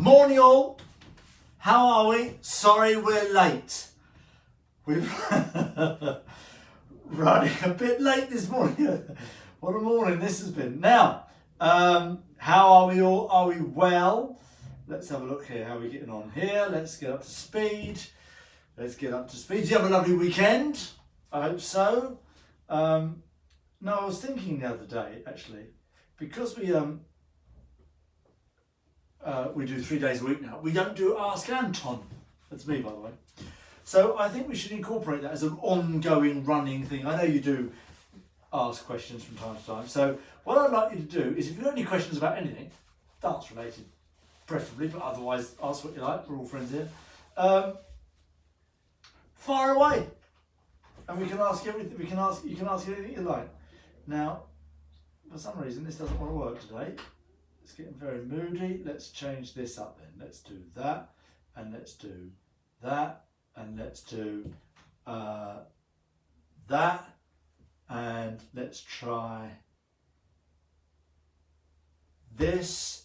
Morning all, how are we? Sorry we're late. We're running a bit late this morning. What a morning this has been. Now, how are we all? Are we well? Let's have a look here, how are we getting on here? Let's get up to speed. Did you have a lovely weekend? I hope so. No, I was thinking the other day, actually, because we do 3 days a week now. We don't do Ask Anton. That's me, by the way. So I think we should incorporate that as an ongoing running thing. I know you do ask questions from time to time. So what I'd like you to do is, if you've got any questions about anything, dance related, preferably, but otherwise ask what you like. We're all friends here. Fire away, and we can ask everything. You can ask anything you like. Now, for some reason, this doesn't want to work today. It's getting very moody. Let's change this up then. Let's do that, and let's do that, and let's do that, and let's try this.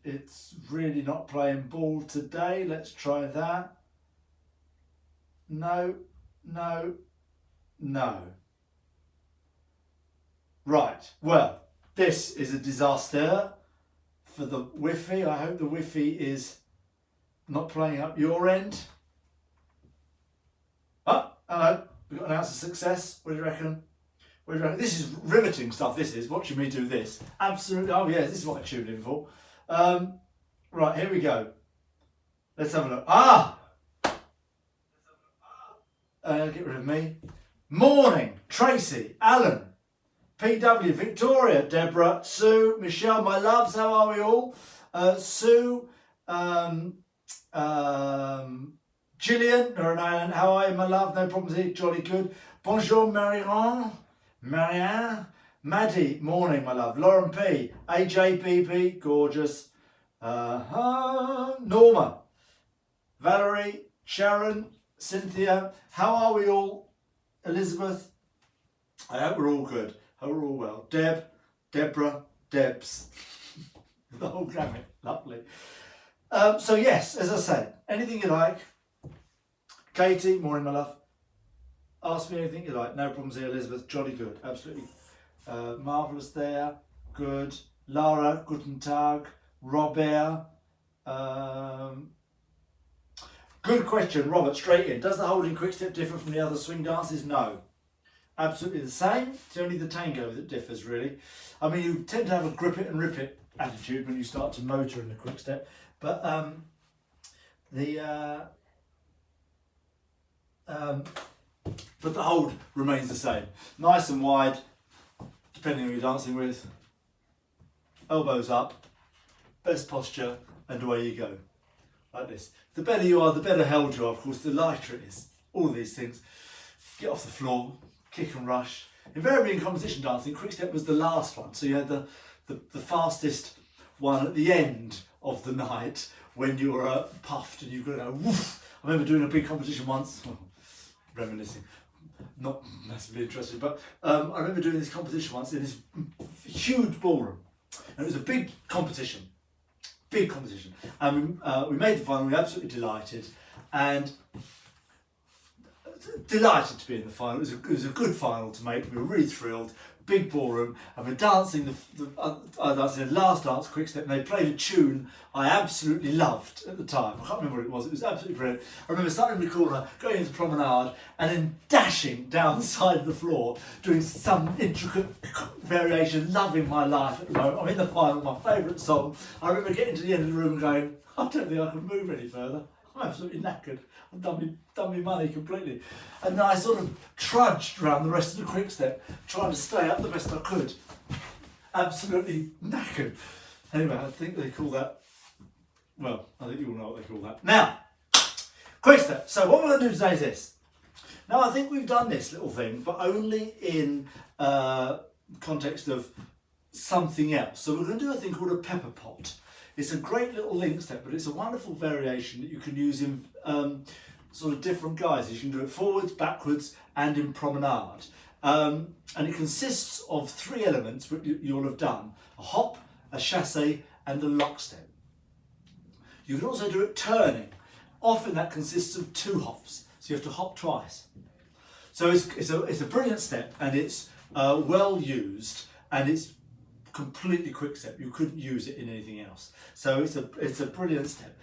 It's really not playing ball today. Let's try that. No. Right, well, this is a disaster for the Wi-Fi. I hope the Wi-Fi is not playing up your end. Oh, hello, we've got an ounce of success. What do you reckon? This is riveting stuff, this is, watching me do this. Absolutely, oh yes, this is what I tuned in for. Right, here we go. Let's have a look. Get rid of me. Morning, Tracy, Alan, PW, Victoria, Deborah, Sue, Michelle, my loves, how are we all? Sue, Gillian, how are you, my love? No problems here, jolly good. Bonjour, Marianne, Maddie, morning, my love. Lauren P, AJ, BP, gorgeous. Norma, Valerie, Sharon, Cynthia, how are we all? Elizabeth, I hope we're all good. Hope we're all well. Deb, Deborah, Debs, the whole gamut, lovely. So yes, as I said, anything you like. Katie, morning, my love. Ask me anything you like. No problems here, Elizabeth. Jolly good, absolutely marvellous there. Good. Lara, guten Tag. Robert. Good question, Robert, straight in. Does the holding Quickstep differ from the other swing dances? No. Absolutely the same. It's only the tango that differs, really. I mean, you tend to have a grip it and rip it attitude when you start to motor in the Quickstep, but the hold remains the same. Nice and wide, depending on who you're dancing with. Elbows up, best posture, and away you go. Like this. The better you are, the better held you are, of course, the lighter it is. All these things. Get off the floor, kick and rush. Invariably in competition dancing, Quickstep was the last one, so you had the fastest one at the end of the night when you were puffed and you've got to go woof. I remember doing a big competition once, reminiscing, not massively interested, but I remember doing this competition once in this huge ballroom, and it was a big competition, and we made the final. We were absolutely delighted, and delighted to be in the final. It was a good final to make. We were really thrilled. Big ballroom, and we're dancing the last dance Quickstep, and they played a tune I absolutely loved at the time. I can't remember what it was. It was absolutely brilliant. I remember starting in the corner, going into the promenade, and then dashing down the side of the floor, doing some intricate variation, loving my life at the moment. I'm in the final, my favourite song. I remember getting to the end of the room and going, I don't think I can move any further. I'm absolutely knackered. I've done me money completely. And then I sort of trudged around the rest of the Quickstep, trying to stay up the best I could. Absolutely knackered. Anyway, I think they call that, well, I think you all know what they call that. Now, Quickstep. So what we're going to do today is this. Now, I think we've done this little thing, but only in context of something else. So we're going to do a thing called a pepper pot. It's a great little link step, but it's a wonderful variation that you can use in sort of different guises. You can do it forwards, backwards, and in promenade. And it consists of 3 elements which you'll have done: a hop, a chassé and a lock step. You can also do it turning. Often that consists of 2 hops, so you have to hop twice. So it's a brilliant step, and it's well used, and it's completely quick step. You couldn't use it in anything else. So it's a brilliant step.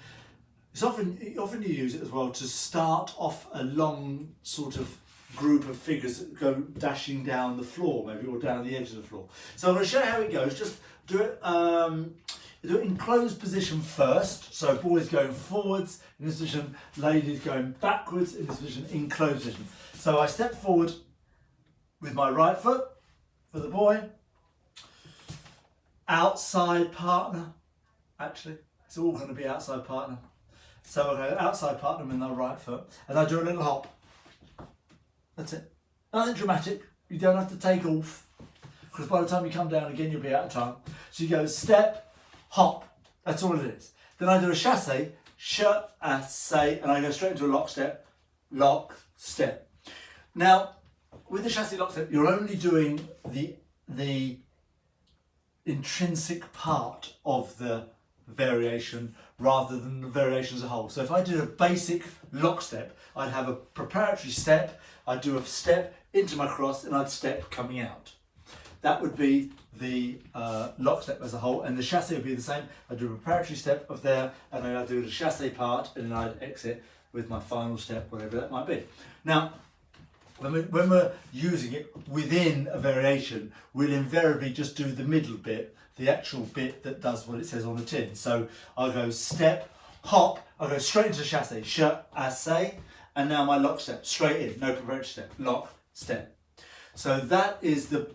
It's often you use it as well to start off a long sort of group of figures that go dashing down the floor, maybe, or down the edge of the floor. So I'm going to show you how it goes. Just do it in closed position first. So boys going forwards in this position, ladies going backwards in this position, in closed position. So I step forward with my right foot for the boy. Outside partner, actually. It's all going to be outside partner. So I go outside partner with my right foot, and I do a little hop. That's it. Nothing dramatic. You don't have to take off, because by the time you come down again, you'll be out of time. So you go step, hop. That's all it is. Then I do a chassé, chassé, and I go straight into a lock step. Now, with the chassé lock step, you're only doing the intrinsic part of the variation rather than the variation as a whole. So if I did a basic lock step, I'd have a preparatory step, I'd do a step into my cross, and I'd step coming out. That would be the lock step as a whole, and the chassé would be the same. I'd do a preparatory step of there, and then I'd do the chassé part, and then I'd exit with my final step, whatever that might be. Now, when we're using it within a variation, we'll invariably just do the middle bit, the actual bit that does what it says on the tin. So I'll go step, hop, I'll go straight into chassé, chassé, and now my lock step, straight in, no preparatory step, lock, step. So that is the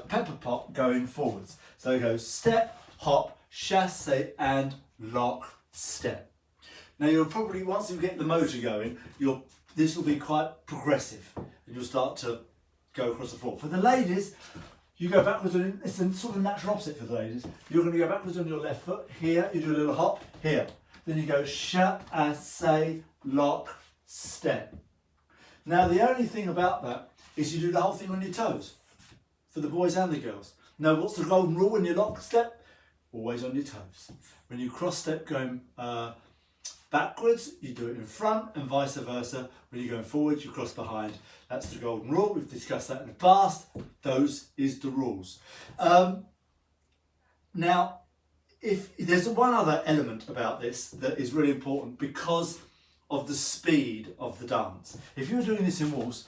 pepper pot going forwards. So I go step, hop, chassé, and lock, step. Now you'll probably, once you get the motor going, this will be quite progressive, and you'll start to go across the floor. For the ladies, you go backwards, and it's a sort of natural opposite for the ladies. You're going to go backwards on your left foot. Here, you do a little hop. Here. Then you go chassé, lock, step. Now, the only thing about that is you do the whole thing on your toes, for the boys and the girls. Now, what's the golden rule when you lock step? Always on your toes. When you cross step going backwards, you do it in front, and vice versa. When you're going forward, you cross behind. That's the golden rule. We've discussed that in the past. Those is the rules. Now, if there's one other element about this that is really important because of the speed of the dance. If you were doing this in waltz,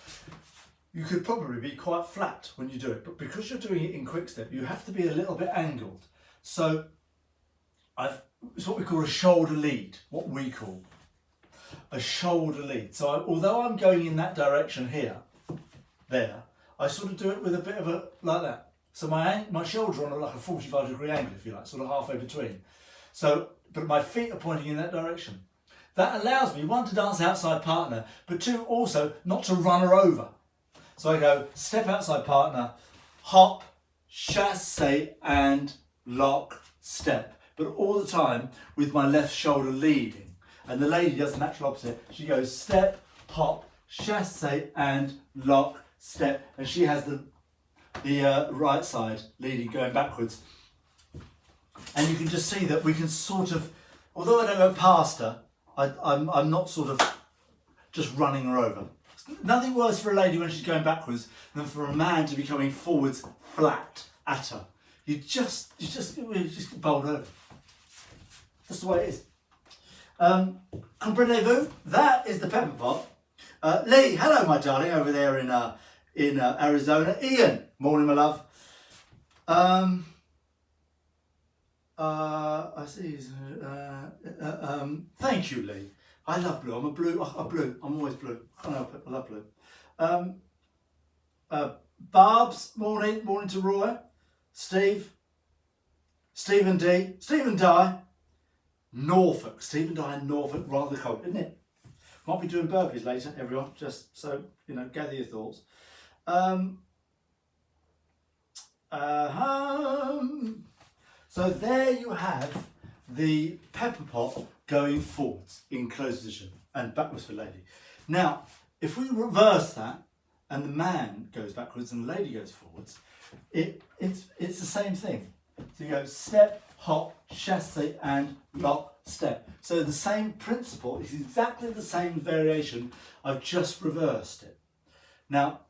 you could probably be quite flat when you do it, but because you're doing it in quickstep, you have to be a little bit angled. So it's what we call a shoulder lead, what we call a shoulder lead. So although I'm going in that direction here, I sort of do it with a bit of a, like that. So my shoulders are on like a 45-degree angle, if you like, sort of halfway between. So, but my feet are pointing in that direction. That allows me, 1, to dance outside partner, but 2, also not to run her over. So I go step outside partner, hop, chassé, and lock, step. But all the time with my left shoulder leading. And the lady does the natural opposite. She goes step, hop, chassé, and lock, step. And she has the right side leading, going backwards. And you can just see that we can sort of, although I don't go past her, I'm not sort of just running her over. Nothing worse for a lady when she's going backwards than for a man to be coming forwards flat at her. You just get bowled over. That's the way it is. Comprenez-vous? That is the pepper pot. Lee, hello my darling, over there in Arizona. Ian, morning my love. I see. Thank you, Lee. I love blue. I'm a blue. I'm always blue. I can't help it. I love blue. Barb's morning. Morning to Roy. Steve. Stephen D. Stephen Di. Norfolk. Stephen Di in Norfolk. Rather cold, isn't it? Might be doing burpees later, everyone. Just so you know, gather your thoughts. So there you have the pepper pot going forwards in closed position and backwards for lady. Now, if we reverse that and the man goes backwards and the lady goes forwards, it's the same thing. So you go step, hop, chasse and lock, step. So the same principle is exactly the same variation. I've just reversed it. Now,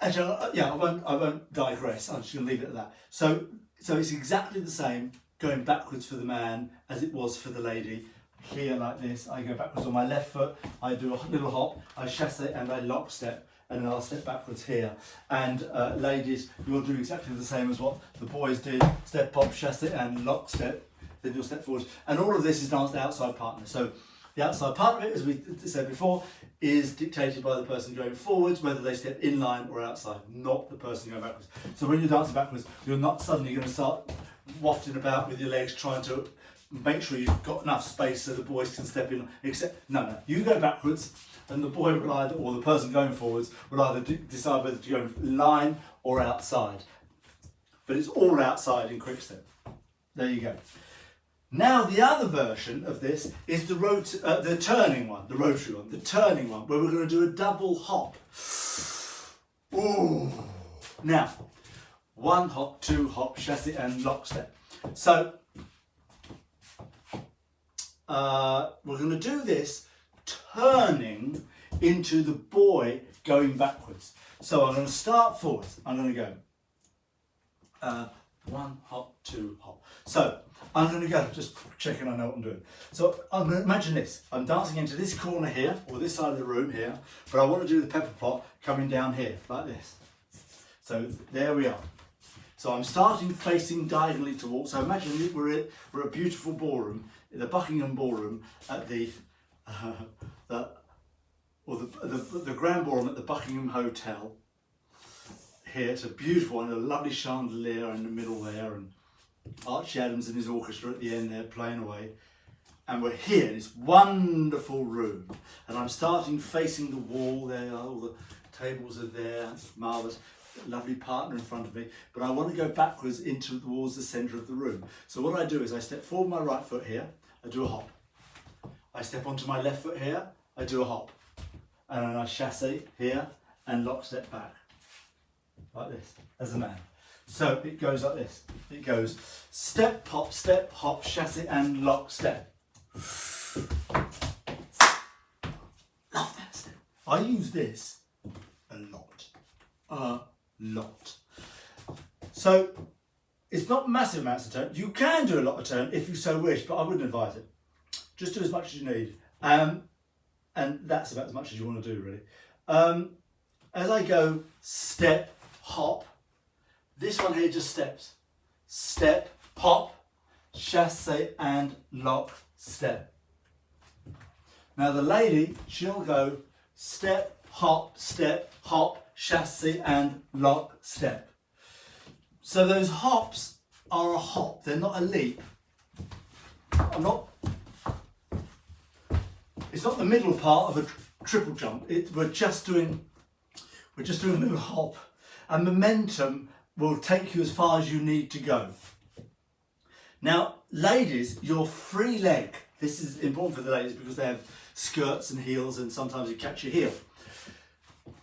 actually, yeah, I won't digress. I'm just going to leave it at that. So it's exactly the same going backwards for the man as it was for the lady. Here, like this, I go backwards on my left foot. I do a little hop, I chasse and I lock step, and then I'll step backwards here. And ladies, you'll do exactly the same as what the boys did: step, hop, chasse and lock step. Then you'll step forwards, and all of this is danced outside partner. So the outside part of it, as we said before, is dictated by the person going forwards, whether they step in line or outside, not the person going backwards. So when you're dancing backwards, you're not suddenly going to start wafting about with your legs trying to make sure you've got enough space so the boys can step in. No, you go backwards, and the boy will either, or the person going forwards will either decide whether to go in line or outside. But it's all outside in Quickstep. There you go. Now the other version of this is the turning one, the rotary one, the turning one, where we're going to do a double hop. Ooh. Now, 1 hop, 2 hop, chasse and lock step. So we're going to do this turning into the boy going backwards. So I'm going to start forwards. I'm going to go 1 hop, 2 hop. So I'm going to go, just checking I know what I'm doing. So I'm going to imagine this. I'm dancing into this corner here, or this side of the room here, but I want to do the pepper pot coming down here, like this. So there we are. So I'm starting facing diagonally towards, so imagine we're a beautiful ballroom, the Buckingham Ballroom at the Grand Ballroom at the Buckingham Hotel. Here, it's a beautiful one, a lovely chandelier in the middle there, and Archie Adams and his orchestra at the end there playing away. And we're here in this wonderful room, and I'm starting facing the wall there, all the tables are there, it's marvellous, lovely partner in front of me, but I want to go backwards towards the centre of the room. So what I do is I step forward my right foot here, I do a hop. I step onto my left foot here, I do a hop. And then I chasse here and lock step back. Like this, as a man. So it goes like this. It goes step, hop, chasse and lock step. Love that step. I use this a lot. So it's not massive amounts of turn. You can do a lot of turn if you so wish, but I wouldn't advise it. Just do as much as you need. And that's about as much as you want to do, really. As I go step, hop, this one here just steps. Step, hop, chasse and lock, step. Now the lady, she'll go step, hop, chasse and lock, step. So those hops are a hop, they're not a leap. It's not the middle part of a triple jump. We're just doing a little hop, and momentum will take you as far as you need to go. Now, ladies, your free leg. This is important for the ladies because they have skirts and heels, and sometimes you catch your heel.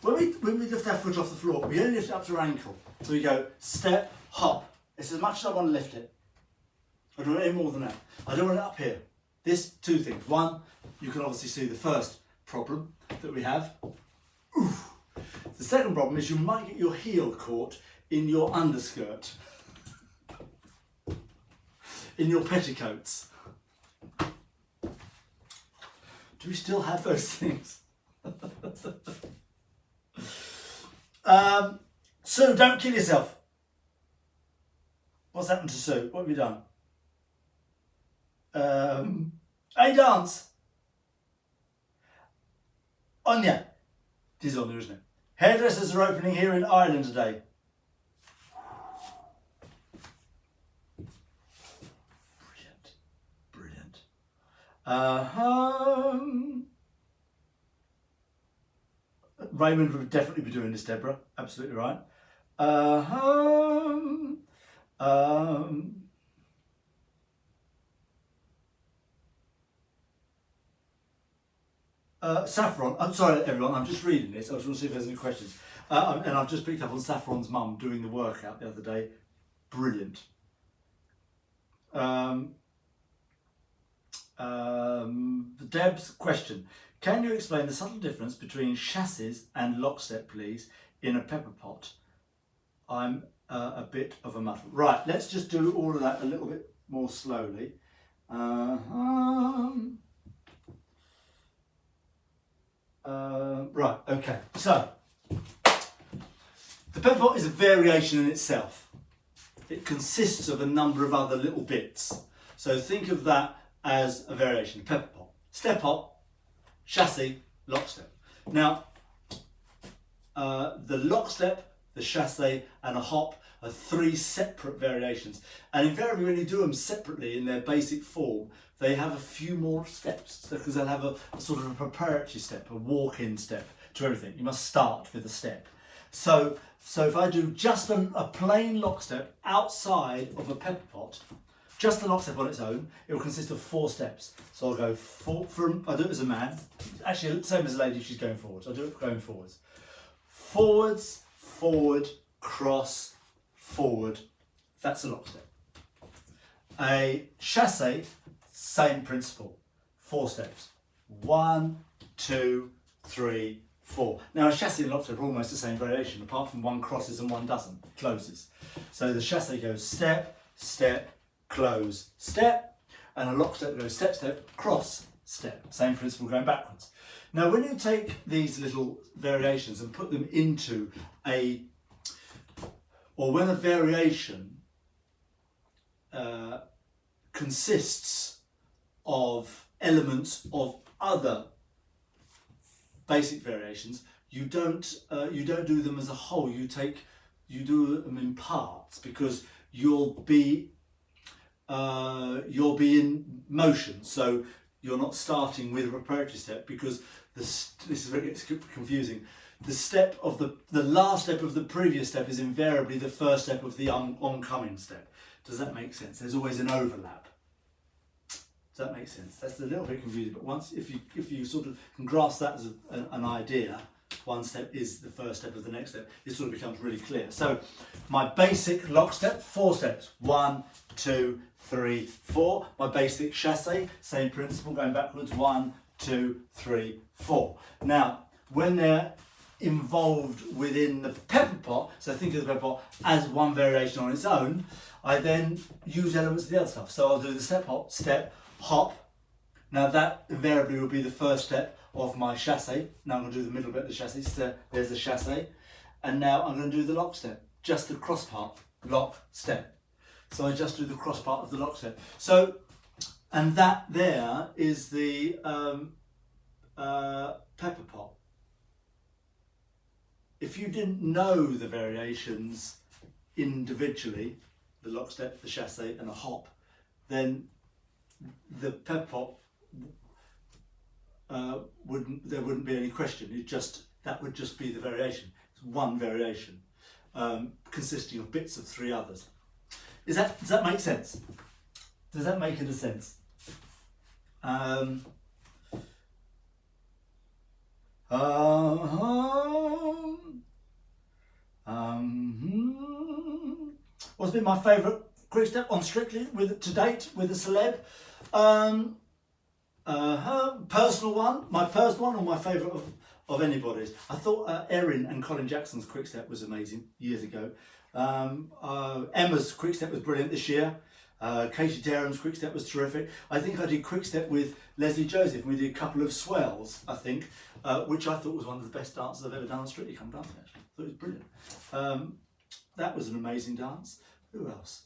When we lift our foot off the floor, we only lift it up to our ankle. So we go step, hop. It's as much as I want to lift it. I don't want any more than that. I don't want it up here. This, two things. One, you can obviously see the first problem that we have. Oof. The second problem is you might get your heel caught in your underskirt, in your petticoats. Do we still have those things? Sue, don't kill yourself. What's happened to Sue? What have you done? Hey, dance. Anya. It is Anya, isn't it? Hairdressers are opening here in Ireland today. Brilliant. Raymond would definitely be doing this, Deborah. Absolutely right. Saffron, I'm sorry everyone, I'm just reading this. I just want to see if there's any questions. And I've just picked up on Saffron's mum doing the workout the other day. Brilliant. Deb's question: can you explain the subtle difference between chassis and lockstep, please, in a pepper pot? I'm a bit of a muddle. Right, let's just do all of that a little bit more slowly. Right, okay, so the pepper pot is a variation in itself. It consists of a number of other little bits. So think of that as a variation. Pepper pot, step pot, chassis, lockstep. Now, the lockstep, the chassis and a hop are three separate variations. And invariably when you do them separately in their basic form, they have a few more steps, because they'll have a sort of a preparatory step, a walk-in step to everything. You must start with a step. So if I do just a plain lockstep outside of a pepper pot, just the lockstep on its own, it will consist of 4 steps. So I'll go I'll do it as a man, actually same as a lady if she's going forwards. I'll do it going forwards. Forwards, forward, cross, forward. That's a lockstep. A chassis, same principle. 4 steps. 1, 2, 3, 4. Now a chassis and lockstep are almost the same variation, apart from one crosses and one doesn't, closes. So the chassis goes step, step, close, step, and a lockstep goes step, step, cross, step. Same principle going backwards. Now when you take these little variations and put them into when a variation consists of elements of other basic variations, you don't do them as a whole. You do them in parts, because you'll be in motion. So you're not starting with a preparatory step, because this is where it gets confusing. The last step of the previous step is invariably the first step of the oncoming step. Does that make sense? There's always an overlap. Does that make sense? That's a little bit confusing, but once if you sort of can grasp that as an idea, one step is the first step of the next step, it sort of becomes really clear. So my basic lockstep, 4 steps. 1, 2, 3, 4. My basic chassis, same principle, going backwards. 1, 2, 3, 4. Now, when they're involved within the pepper pot, so think of the pepper pot as one variation on its own, I then use elements of the other stuff. So I'll do the step, hop, step, hop. Now that invariably will be the first step of my chassis. Now I'm going to do the middle bit of the chassis. So there's the chassis. And now I'm going to do the lock step, just the cross part, lock, step. So I just do the cross part of the lock step. So, and that there is the pepper pot. If you didn't know the variations individually, the lock step, the chassis and a hop, then the pepper pot there wouldn't be any question. That would just be the variation. It's one variation consisting of bits of 3 others. Does that make sense? Does that make any sense? What's been my favourite Quickstep on Strictly to date with a celeb? Personal one, my personal one, or my favourite of anybody's? I thought Erin and Colin Jackson's Quickstep was amazing years ago. Emma's Quickstep was brilliant this year. Katie Derham's Quickstep was terrific. I think I did Quickstep with Leslie Joseph, and we did a couple of swells, I think, which I thought was one of the best dances I've ever done on Strictly Come Dancing, actually. I thought it was brilliant. That was an amazing dance. Who else?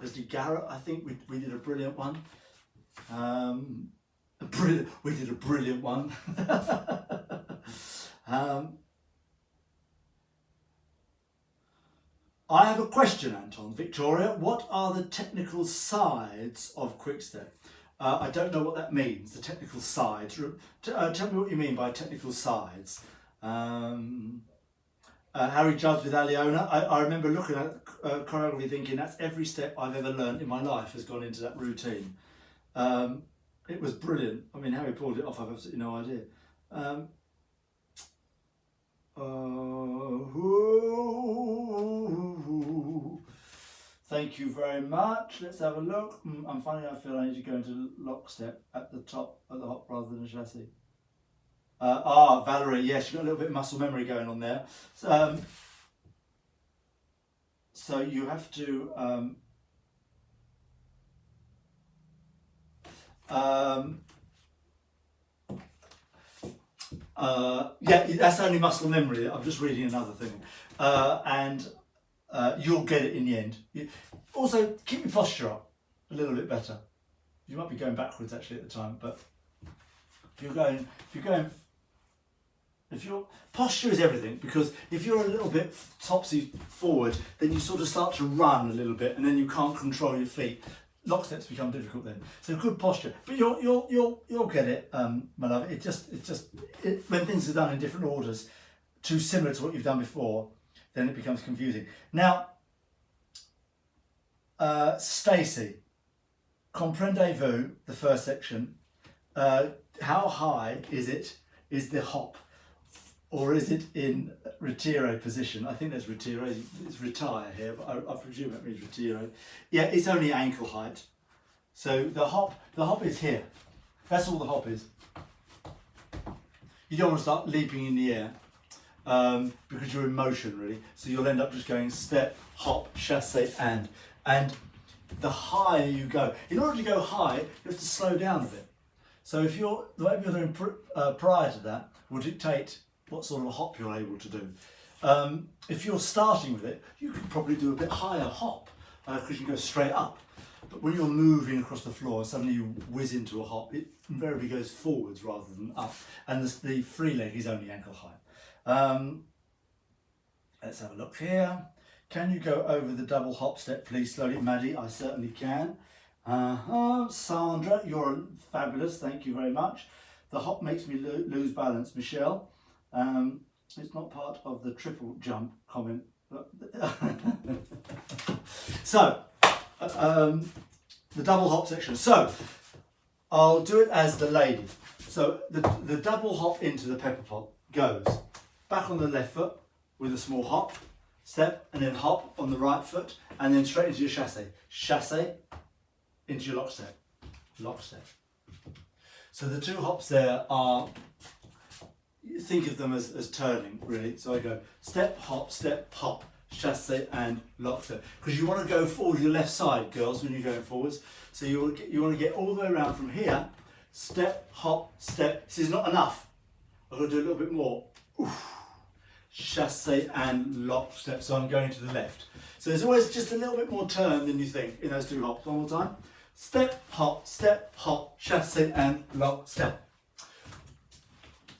Leslie Garrett, I think we did a brilliant one. We did a brilliant one. I have a question, Anton. Victoria, what are the technical sides of Quickstep? I don't know what that means, the technical sides. Tell me what you mean by technical sides. Harry Judd with Aliona. I remember looking at choreography thinking that's every step I've ever learned in my life has gone into that routine. It was brilliant. I mean, how he pulled it off, I've absolutely no idea. Thank you very much. Let's have a look. I'm finding I feel I need to go into lockstep at the top of the hop rather than a chassis. Valerie, yes, you've got a little bit of muscle memory going on there. So you have to yeah, that's only muscle memory. I'm just reading another thing, and you'll get it in the end. Also, keep your posture up a little bit better. You might be going backwards actually at the time, but if your posture is everything, because if you're a little bit topsy forward, then you sort of start to run a little bit, and then you can't control your feet. Locksteps become difficult then. So good posture, but you'll get it, my love. It just when things are done in different orders, too similar to what you've done before, then it becomes confusing. Now, Stacey, comprendez-vous the first section? How high is it? Is the hop, or is it in retire position? I think there's retire. It's retire here, but I presume it means retire. Yeah, it's only ankle height. So the hop is here. That's all the hop is. You don't want to start leaping in the air because you're in motion really. So you'll end up just going step, hop, chasse, and the higher you go. In order to go high, you have to slow down a bit. So if whatever you're doing prior to that will dictate what sort of a hop you're able to do. If you're starting with it, you can probably do a bit higher hop because you can go straight up. But when you're moving across the floor, suddenly you whiz into a hop, it invariably goes forwards rather than up. And the free leg is only ankle height. Let's have a look here. Can you go over the double hop step, please, slowly? Maddie, I certainly can. Sandra, you're fabulous, thank you very much. The hop makes me lose balance. Michelle, it's not part of the triple jump comment. So, the double hop section. So, I'll do it as the lady. So, the double hop into the pepper pot goes back on the left foot with a small hop, step, and then hop on the right foot, and then straight into your chasse. Chasse into your lockstep. Lockstep. So the two hops there are, think of them as turning really. So I go step, hop, chasse and lockstep. Because you want to go forward with your left side, girls, when you're going forwards. So you want to get all the way around from here. Step, hop, step. This is not enough. I've got to do a little bit more. Oof. Chasse and lockstep. So I'm going to the left. So there's always just a little bit more turn than you think in those two hops. One more time. Step, hop, chasse and lockstep.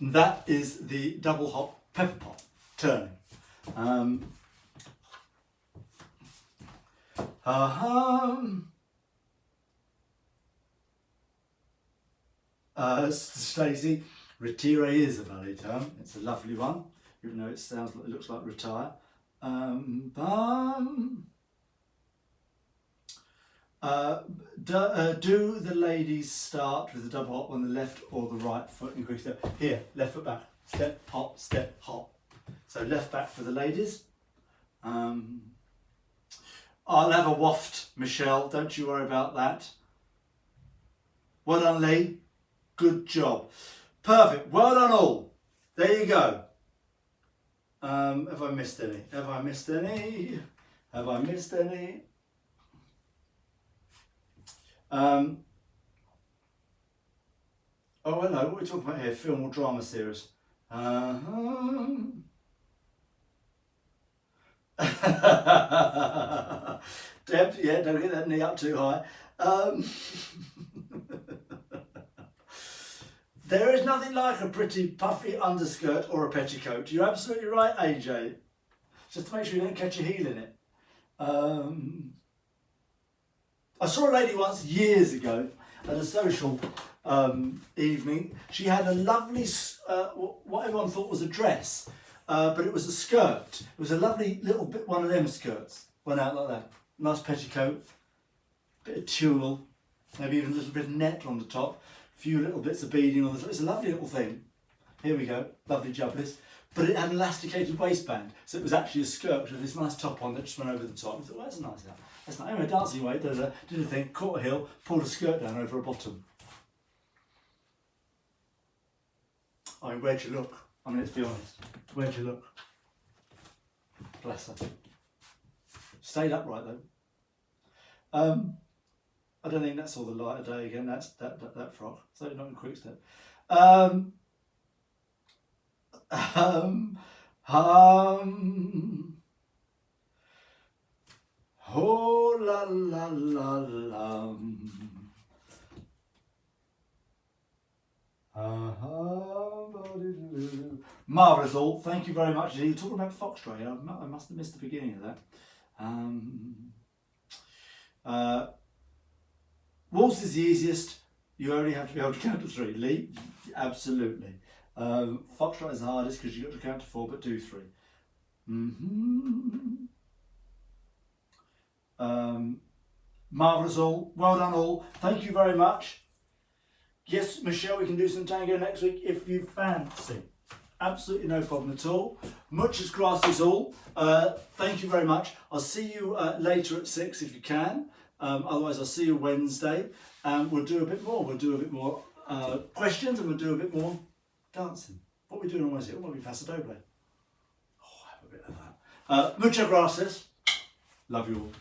That is the double hop pepper pot turning. Stacey, retire is a valid term. It's a lovely one, even though it looks like retire. Do the ladies start with the double hop on the left or the right foot in Quickstep? Here, left foot back, step, hop. So left back for the ladies. I'll have a waft, Michelle, don't you worry about that. Well done, Lee. Good job. Perfect, well done all. There you go. Have I missed any? Have I missed any? Oh, hello, what are we talking about here? Film or drama series? Deb, yeah, don't get that knee up too high. There is nothing like a pretty puffy underskirt or a petticoat. You're absolutely right, AJ. Just to make sure you don't catch your heel in it. I saw a lady once years ago at a social evening. She had a lovely, what everyone thought was a dress, but it was a skirt. It was a lovely little bit, one of them skirts. Went out like that. Nice petticoat, bit of tulle, maybe even a little bit of net on the top, a few little bits of beading on the top. It's a lovely little thing. Here we go, lovely jubblies. But it had an elasticated waistband, so it was actually a skirt with this nice top on that just went over the top. I thought, well, that's nice. That's nice. Anyway, dancing away, did a thing, caught a heel, pulled a skirt down over her bottom. I mean, where'd you look? I mean, let's be honest. Where'd you look? Bless her. Stayed upright though. I don't think that's all the light of day again. That's that frock. So not in Quickstep. Oh la la la la. Marvellous all. Thank you very much. You were talking about Foxtrot here. I must have missed the beginning of that. Waltz is the easiest. You only have to be able to count to 3. Lee, absolutely. Foxtrot is the hardest because you've got to count to 4, but do 3. Marvellous all. Well done all. Thank you very much. Yes, Michelle, we can do some tango next week if you fancy. Absolutely no problem at all. Muchas gracias all. Thank you very much. I'll see you later at 6 if you can. Otherwise, I'll see you Wednesday. We'll do a bit more. We'll do a bit more questions and we'll do a bit more dancing. What are we doing on Wednesday? What will be Paso Doble? Oh, have a bit of that. Muchas gracias. Love you all.